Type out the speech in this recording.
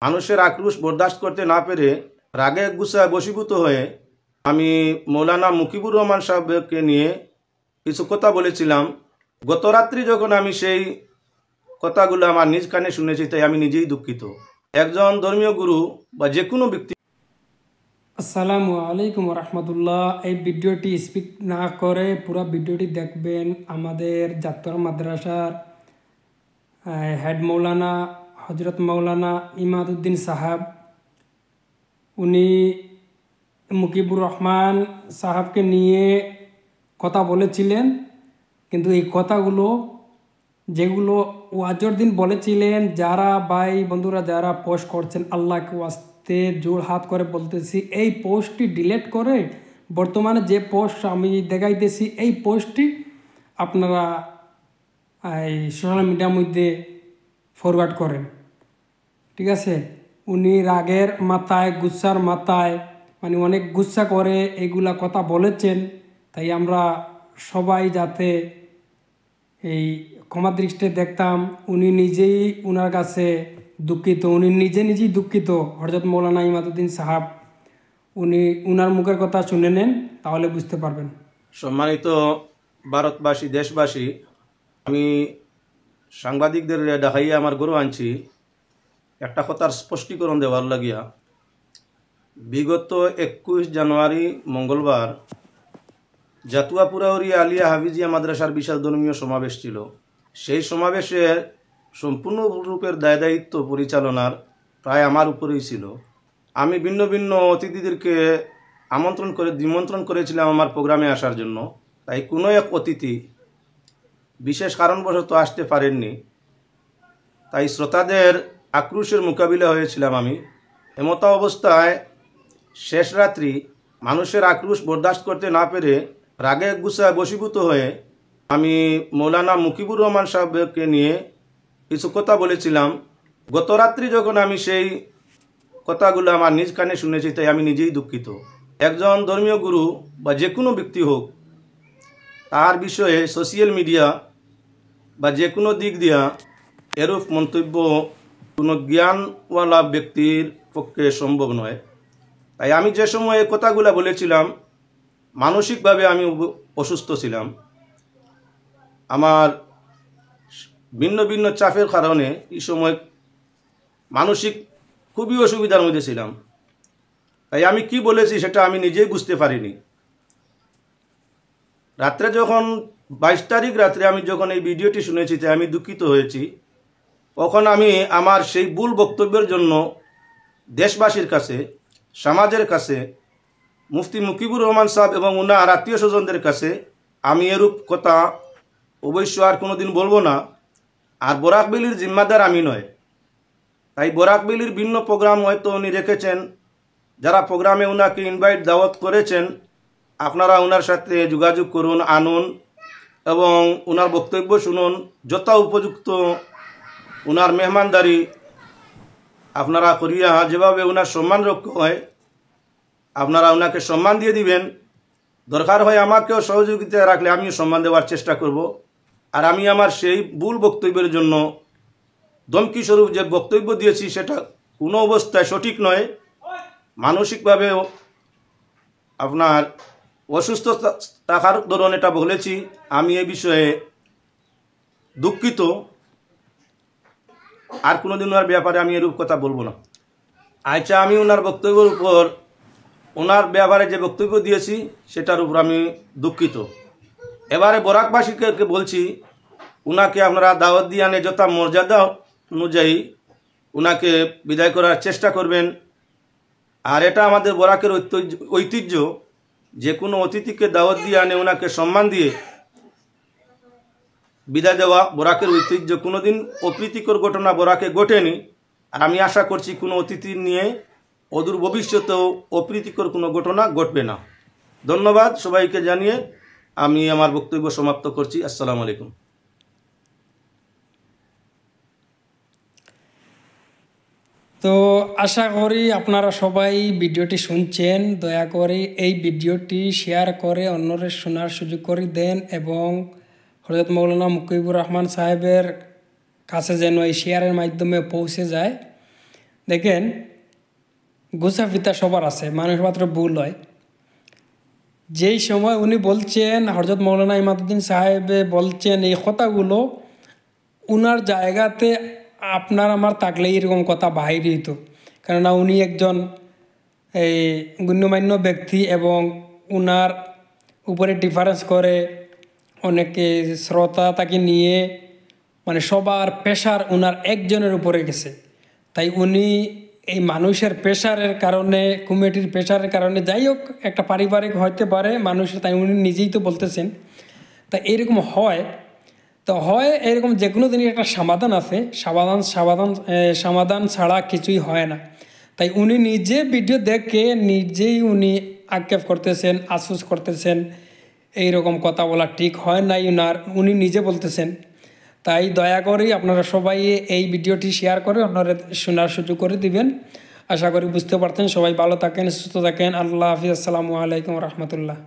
মানুষের আক্রোশ বরদাস্ত করতে না পেরে রাগে গুসায় বশীভূত হয়ে আমি মৌলানা মুকিবুর রহমান সাহেবকে নিয়ে কিছু কথা বলেছিলাম। গত রাত্রি যখন আমি সেই কথাগুলো আমার নিজ কানে শুনেছি, তাই আমি নিজেই দুঃখিত। একজন ধর্মীয় গুরু বা যে কোনো ব্যক্তি। আসসালামু আলাইকুম রহমতুল্লাহ। এই ভিডিওটি স্পিক না করে পুরো ভিডিওটি দেখবেন। আমাদের যাত্রা মাদ্রাসার হেড মৌলানা হজরত মৌলানা ইমাদউদ্দিন সাহাব, উনি মুকিবুর রহমান সাহাবকে নিয়ে কথা বলেছিলেন, কিন্তু এই কথাগুলো যেগুলো ওয়াজের দিন বলেছিলেন, যারা ভাই বন্ধুরা যারা পোস্ট করছেন, আল্লাহকে ওয়াস্তে জোর হাত করে বলতেছি এই পোস্টটি ডিলিট করে বর্তমানে যে পোস্ট আমি দেখাইতেছি এই পোস্টটি আপনারা এই সোশ্যাল মিডিয়ার মধ্যে ফরওয়ার্ড করেন, ঠিক আছে? উনি রাগের মাথায় গুচ্ছার মাথায় মানে অনেক গুচ্ছা করে এইগুলা কথা বলেছেন। তাই আমরা সবাই যাতে এই ক্ষমা দৃষ্টিতে দেখতাম। উনি নিজেই উনার কাছে দুঃখিত, উনি নিজেই দুঃখিত। হযরত মৌলানা ইমাদউদ্দিন সাহাব, উনি উনার মুখের কথা শুনে নেন, তাহলে বুঝতে পারবেন। সম্মানিত ভারতবাসী, দেশবাসী, আমি সাংবাদিকদের দেখাইয়া আমার গরু আনছি একটা কথার স্পষ্টীকরণ দেওয়ার লাগিয়া। বিগত 21 জানুয়ারি মঙ্গলবার জাতুয়াপুরাউরি আলিয়া হাফিজিয়া মাদ্রাসার বিশাল ধর্মীয় সমাবেশ ছিল। সেই সমাবেশের সম্পূর্ণরূপের দায়িত্ব পরিচালনার প্রায় আমার উপরেই ছিল। আমি ভিন্ন ভিন্ন অতিথিদেরকে নিমন্ত্রণ করেছিলাম আমার প্রোগ্রামে আসার জন্য। তাই কোনো এক অতিথি বিশেষ কারণবশত আসতে পারেননি। তাই শ্রোতাদের আক্রোশের মোকাবিলা হয়েছিলাম আমি। এমত অবস্থায় শেষ রাত্রি মানুষের আক্রোশ বরদাস্ত করতে না পেরে রাগে গুসায় বশীভূত হয়ে আমি মৌলানা মুকিবুর রহমান সাহেবকে নিয়ে কিছু কথা বলেছিলাম। গত রাত্রি যখন আমি সেই কথাগুলো আমার নিজ কানে শুনেছি, তাই আমি নিজেই দুঃখিত। একজন ধর্মীয় গুরু বা যে কোনো ব্যক্তি হোক, তার বিষয়ে সোশ্যাল মিডিয়া বা যে কোনো দিক দিয়া এরূপ মন্তব্য কোনো জ্ঞানওয়ালা ব্যক্তির পক্ষে সম্ভব নয়। তাই আমি যে সময় এই কথাগুলো বলেছিলাম, মানসিকভাবে আমি অসুস্থ ছিলাম। আমার ভিন্ন ভিন্ন চাপের কারণে এই সময় মানসিক খুবই অসুবিধার মধ্যে ছিলাম। তাই আমি কি বলেছি সেটা আমি নিজেই বুঝতে পারিনি। রাত্রে যখন 22 তারিখ রাত্রে আমি যখন এই ভিডিওটি শুনেছি, তাই আমি দুঃখিত হয়েছি। তখন আমি আমার সেই ভুল বক্তব্যের জন্য দেশবাসীর কাছে, সমাজের কাছে, মুফতি মুকিবুর রহমান সাহেব এবং ওনার আত্মীয় স্বজনদের কাছে আমি এরূপ কথা অবশ্য আর কোনোদিন বলবো না। আর বরাকবেলির জিম্মাদার আমি নয়। তাই বরাকবেলির ভিন্ন প্রোগ্রাম হয়তো উনি রেখেছেন, যারা প্রোগ্রামে ওনাকে ইনভাইট দাওয়াত করেছেন, আপনারা ওনার সাথে যোগাযোগ করুন, আনুন এবং ওনার বক্তব্য শুনুন। যথা উপযুক্ত ওনার মেহমানদারি আপনারা করিয়া যেভাবে ওনার সম্মান রক্ষা হয় আপনারা ওনাকে সম্মান দিয়ে দিবেন। দরকার হয় আমাকেও সহযোগিতা রাখলে আমিও সম্মান দেওয়ার চেষ্টা করব। আর আমি আমার সেই ভুল বক্তব্যের জন্য ধমকি স্বরূপ যে বক্তব্য দিয়েছি সেটা কোনো অবস্থায় সঠিক নয়। মানসিকভাবে আপনার অসুস্থ থাকার দরুন এটা বলেছি। আমি এই বিষয়ে দুঃখিত। আর কোনোদিন ওনার ব্যাপারে আমি এরূপ কথা বলবো না। আচ্ছা, আমি ওনার বক্তব্যের উপর, ওনার ব্যাপারে যে বক্তব্য দিয়েছি সেটার উপর আমি দুঃখিত। এবারে বরাকবাসীকে বলছি, ওনাকে আপনারা দাওয়াত দিয়ে আনে যথা মর্যাদা অনুযায়ী ওনাকে বিদায় করার চেষ্টা করবেন। আর এটা আমাদের বরাকের ঐতিহ্য, যে কোনো অতিথিকে দাওয়াত দিয়ে আনে ওনাকে সম্মান দিয়ে বিদায় দেওয়া বরাকের ঐতিহ্য। কোনোদিন অপ্রীতিকর ঘটনা বরাকে ঘটেনি। আর আমি আশা করছি কোনো অতিথি নিয়ে অদূর ভবিষ্যতেও অপ্রীতিকর কোনো ঘটনা ঘটবে না। ধন্যবাদ সবাইকে জানিয়ে আমি আমার বক্তব্য সমাপ্ত করছি। আসসালামু আলাইকুম। তো আশা করি আপনারা সবাই ভিডিওটি শুনছেন। দয়া করে এই ভিডিওটি শেয়ার করে অন্যদের শোনার সুযোগ করে দেন এবং হযরত মৌলানা মুকিবুর রহমান সাহেবের কাছে যেন এই শেয়ারের মাধ্যমে পৌঁছে যায়। দেখেন গোছা ফিতা সবার আছে, মানুষ মাত্র ভুল হয়। যেই সময় উনি বলছেন, হযরত মৌলানা ইমাদউদ্দিন সাহেবে বলছেন এই কথাগুলো, উনার জায়গাতে আপনার আমার থাকলে এরকম কথা বাহির হইতো। কেননা উনি একজন এই গণ্যমান্য ব্যক্তি এবং উনার উপরে ডিফারেন্স করে অনেকে শ্রোতা তাকে নিয়ে, মানে সবার প্রেশার উনার একজনের উপরে গেছে। তাই উনি এই মানুষের প্রেশারের কারণে, কমিটির প্রেশারের কারণে, যাই হোক একটা পারিবারিক হইতে পারে মানুষের, তাই উনি নিজেই তো বলতেছেন। তাই এরকম হয়, তো হয় এরকম যে কোনো জিনিস একটা সমাধান আছে, সমাধান ছাড়া কিছুই হয় না। তাই উনি নিজে ভিডিও দেখে নিজেই উনি আক্ষেপ করতেছেন, আফসোস করতেছেন, এইরকম কথা বলা ঠিক হয় নাই উনি নিজে বলতেছেন। তাই দয়া করে আপনারা সবাই এই ভিডিওটি শেয়ার করে অন্যরা শোনার সুযোগ করে দিবেন। আশা করি বুঝতে পারতেন। সবাই ভালো থাকেন, সুস্থ থাকেন। আল্লাহ হাফিজ। আসসালামু আলাইকুম রহমতুল্লাহ।